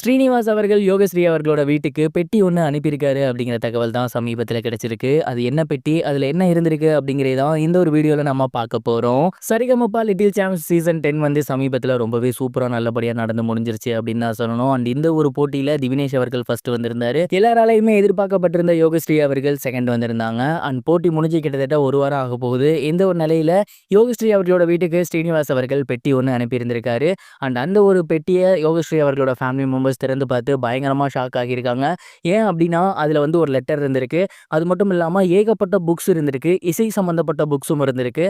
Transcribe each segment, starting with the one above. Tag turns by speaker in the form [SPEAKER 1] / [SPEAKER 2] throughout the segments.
[SPEAKER 1] ஸ்ரீனிவாஸ் அவர்கள் யோகஸ்ரீ அவர்களோட வீட்டுக்கு பெட்டி ஒன்று அனுப்பியிருக்காரு அப்படிங்கிற தகவல் தான் சமீபத்தில் கிடைச்சிருக்கு. அது என்ன பெட்டி, அதில் என்ன இருந்திருக்கு அப்படிங்கிறதான் இந்த ஒரு வீடியோவில் நம்ம பார்க்க போகிறோம். சரிகமப்பா லிட்டில் சாம்ஸ் சீசன் 10 வந்து சமீபத்தில் ரொம்பவே சூப்பராக நல்லபடியாக நடந்து முடிஞ்சிருச்சு அப்படின்னு தான் சொல்லணும். அண்ட் இந்த ஒரு போட்டியில் திவினேஷ் அவர்கள் ஃபர்ஸ்ட் வந்திருந்தாரு. எல்லாராலையுமே எதிர்பார்க்கப்பட்டிருந்த யோகஸ்ரீ அவர்கள் செகண்ட் வந்திருந்தாங்க. அண்ட் போட்டி முடிஞ்சு கிட்டத்தட்ட ஒரு வாரம் ஆக போகுது. இந்த ஒரு நிலையில் யோகஸ்ரீ அவர்களோட வீட்டுக்கு ஸ்ரீனிவாஸ் அவர்கள் பெட்டி ஒன்று அனுப்பியிருந்திருக்காரு. அண்ட் அந்த ஒரு பெட்டியை யோகஸ்ரீ அவர்களோட ஃபேமிலி மெம்பர்ஸ் திறந்து பார்த்து பயங்கரமாக ஷாக் ஆகியிருக்காங்க. ஏன் அப்படின்னா அதில் வந்து ஒரு லெட்டர் இருந்திருக்கு. அது மட்டும் இல்லாமல் ஏகப்பட்ட புக்ஸ் இருந்திருக்கு. இசை சம்மந்தப்பட்ட புக்ஸும் இருந்திருக்கு.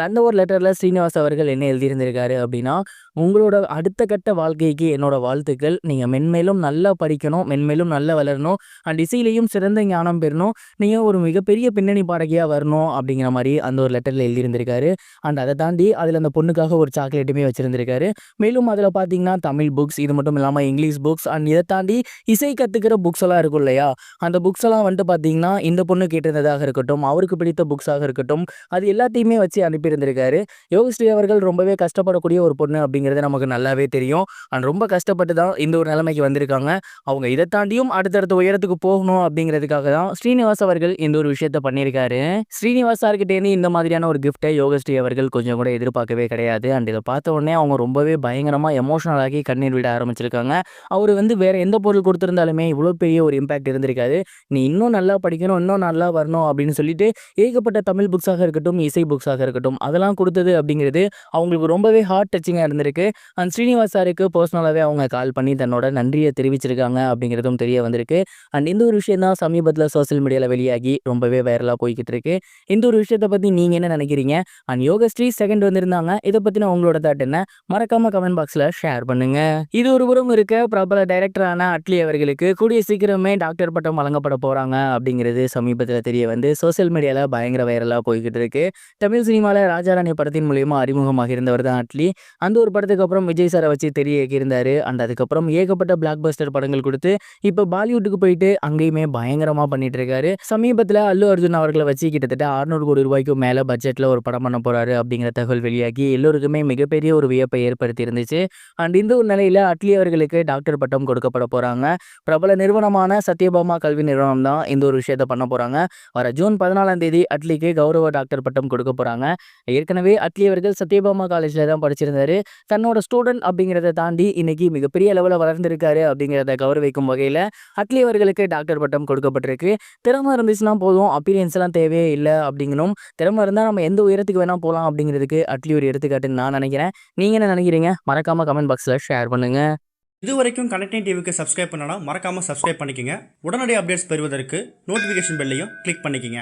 [SPEAKER 1] அந்த ஒரு லெட்டரில் ஸ்ரீனிவாஸ் அவர்கள் என்ன எழுதியிருந்திருக்காரு அப்படின்னா, உங்களோட அடுத்த கட்ட வாழ்க்கைக்கு என்னோட வாழ்த்துக்கள். நீங்கள் மென்மேலும் நல்லா படிக்கணும், மென்மேலும் நல்லா வளரணும், அண்ட் இசையிலையும் சிறந்த ஞானம் பெறணும், நீங்கள் ஒரு மிகப்பெரிய பின்னணி பாடகியாக வரணும் அப்படிங்கிற மாதிரி அந்த ஒரு லெட்டரில் எழுதியிருந்திருக்காரு. அண்ட் அதை தாண்டி அதில் அந்த பொண்ணுக்காக ஒரு சாக்லேட்டுமே வச்சுருந்திருக்காரு. மேலும் அதில் பார்த்தீங்கன்னா தமிழ் புக்ஸ், இது மட்டும் இல்லாமல் இங்கிலீஷ் புக்ஸ், அண்ட் இதை தாண்டி இசை கற்றுக்கிற புக்ஸ் எல்லாம் இருக்கும் இல்லையா, அந்த புக்ஸ் எல்லாம் வந்துட்டு பார்த்தீங்கன்னா இந்த பொண்ணு கேட்டிருந்ததாக இருக்கட்டும், அவருக்கு பிடித்த புக்ஸாக இருக்கட்டும், அது எல்லாத்தையுமே வச்சு அனுப்பியிருந்திருக்காரு. யோகஸ்ரீ அவர்கள் ரொம்பவே கஷ்டப்படக்கூடிய ஒரு பொண்ணு அப்படிங்கிறது நமக்கு நல்லாவே தெரியும். அண்ட் ரொம்ப கஷ்டப்பட்டு தான் இந்த ஒரு நிலைமைக்கு வந்திருக்காங்க. அவங்க இதை தாண்டியும் அடுத்தடுத்த உயரத்துக்கு போகணும் அப்படிங்கிறதுக்காக தான் ஸ்ரீனிவாஸ் அவர்கள் இந்த ஒரு விஷயத்த பண்ணியிருக்காரு. ஸ்ரீனிவாஸ் சார்கிட்டேருந்து இந்த மாதிரியான ஒரு கிஃப்ட்டை யோகஸ்ரீ அவர்கள் கொஞ்சம் கூட எதிர்பார்க்கவே கிடையாது. அண்ட் இதை பார்த்த உடனே அவங்க ரொம்பவே பயங்கரமாக எமோஷனல் ஆகி கண்ணீர் விட ஆரம்பிச்சிருக்காங்க. அவர் வந்து வேறு எந்த பொருள் கொடுத்துருந்தாலுமே இவ்வளோ பெரிய ஒரு இம்பேக்ட் இருந்திருக்காது. நீ இன்னும் நல்லா படிக்கணும், இன்னும் நல்லா வரணும் அப்படின்னு சொல்லிட்டு ஏகப்பட்ட தமிழ் புக்ஸாக இருக்கட்டும், இசை புக்ஸாக இருக்கட்டும், அதெல்லாம் கொடுத்தது அப்படிங்கிறது அவங்களுக்கு ரொம்பவே ஹார்ட் டச்சிங்காக இருந்திருக்கு. அண்ட் ஸ்ரீனிவாஸ் சாருக்கு பர்சனலாகவே அவங்க கால் பண்ணி தன்னோட நன்றியை தெரிவிச்சிருக்காங்க அப்படிங்கிறதும் தெரிய வந்திருக்கு. அண்ட் இந்த ஒரு விஷயம் தான் சமீபத்தில் சோசியல் மீடியாவில் வெளியாகி ரொம்பவே வைரலாக போய்கிட்டு இருக்கு. இந்த ஒரு விஷயத்தை பற்றி நீங்கள் என்ன நினைக்கிறீங்க? அண்ட் யோகஸ்ரீ செகண்ட் வந்திருந்தாங்க, இதை பற்றின உங்களோட தாட் என்ன? மறக்காம கமெண்ட் பாக்ஸில் ஷேர் பண்ணுங்க. இது ஒரு புறம் இருக்க, பிரபல டைரக்டரான அட்லி அவர்களுக்கு கூடிய சீக்கிரமே டாக்டர் பட்டம் வழங்கப்பட போகிறாங்க அப்படிங்கிறது சமீபத்தில் தெரிய வந்து சோசியல் மீடியாவில் பயங்கர வைரலாக போய்கிட்டு இருக்கு. தமிழ் சினிமாவில் ராஜாராணி படத்தின் மூலியமா அறிமுகமாக இருந்தவர் தான் அட்லி. அந்த ஒரு படத்துக்கு அப்புறம் விஜய் சாரை வச்சு தெரிய இருந்தார். அண்ட் அதுக்கப்புறம் ஏகப்பட்ட பிளாக் பஸ்டர் படங்கள் கொடுத்து இப்போ பாலிவுட்டுக்கு போயிட்டு அங்கேயுமே பயங்கரமாக பண்ணிட்டு இருக்காரு. சமீபத்தில் அல்லு அர்ஜுன் அவர்களை வச்சு கிட்டத்தட்ட 600 கோடி ரூபாய்க்கும் மேலே பட்ஜெட்டில் ஒரு படம் பண்ண போறாரு அப்படிங்கிற தகவல் வெளியாகி எல்லோருக்குமே மிகப்பெரிய ஒரு வியப்பை ஏற்படுத்தி இருந்துச்சு. அண்ட் இந்த ஒரு நிலையில் அட்லி அவர்களுக்கு டாக்டர் பட்டம் கொடுக்கப்பட போகிறாங்க. பிரபல நிறுவனமான சத்யபாமா கல்வி நிறுவனம் தான் இந்த ஒரு விஷயத்தை பண்ண போகிறாங்க. வர ஜூன் 14ஆம் தேதி அட்லிக்கு கௌரவ டாக்டர் பட்டம் கொடுக்க போகிறாங்க. ஏற்கனவே அட்லி அவர்கள் சத்யபாமா காலேஜில் தான் படிச்சிருந்தாரு. தன்னோட ஸ்டூடெண்ட் அப்படிங்கிறத தாண்டி இன்னைக்கு மிகப்பெரிய லெவலில் வளர்ந்துருக்காரு அப்படிங்கிறத கௌரவிக்கும் வகையில் அட்லி அவர்களுக்கு டாக்டர் பட்டம் கொடுக்கப்பட்டிருக்கு. திறமை இருந்துச்சுன்னா போதும், அப்பீரியன்ஸ்லாம் தேவையே இல்லை அப்படிங்கணும். திறமை இருந்தால் நம்ம எந்த உயரத்துக்கு வேணால் போகலாம் அப்படிங்கிறதுக்கு அட்லி ஒரு எடுத்துக்காட்டுன்னு நான் நினைக்கிறேன். நீங்கள் என்ன நினைக்கிறீங்க? மறக்காமல் கமெண்ட் பாக்ஸில் ஷேர் பண்ணுங்கள்.
[SPEAKER 2] இது வரைக்கும் கனெக்டிங் டிவிக்கு சப்ஸ்கிரைப் பண்ணனா மறக்காமல் சப்ஸ்கிரைப் பண்ணிக்கங்க. உடனடி அப்டேட்ஸ் பெறுவதற்கு நோட்டிஃபிகேஷன் பெல்லையும் கிளிக் பண்ணிக்கங்க.